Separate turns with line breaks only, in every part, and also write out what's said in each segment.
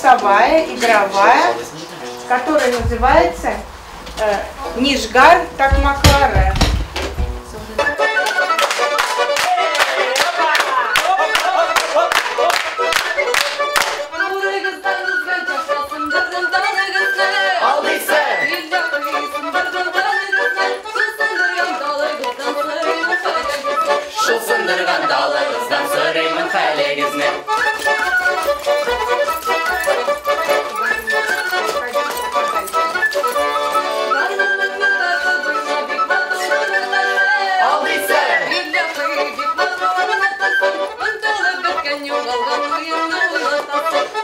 часовая, игровая, которая называется Нижгар Такмаклары.
Сындырған далыңыздан сұраймын хәлегізні.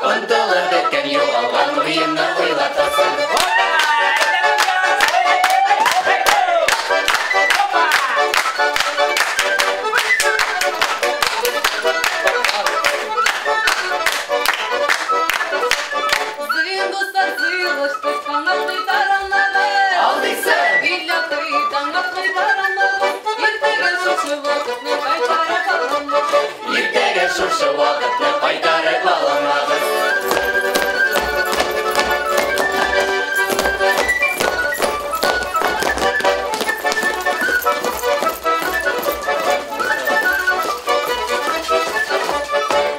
Ұнтылып біткен юғалған ойынны ойлатасың. Ертегі шушы вақытны қайтарып аламағыз.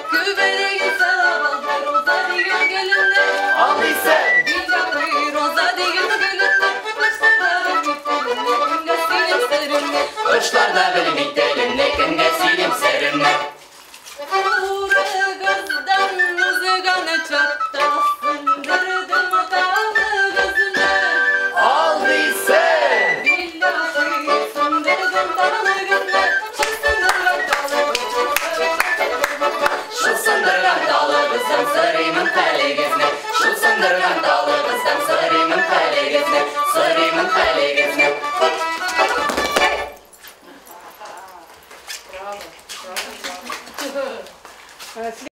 Көбелегі салап алды роза деген келінді. Алдайсың! Роза деген келінді. Ұштарда білмейді елімне, кімге сөйлем сірімні. Ұрығыздан мұзығаны чатта, сындырдым тағы күзіні. Алдайсың! Билляқи, сындырдым тағы күзіні. Шыл сындырған далығыздан сұраймын хәлегізні. Шыл сындырған далығыздан сұраймын хәлегізні. Сұраймын хәлегізні.
Браво.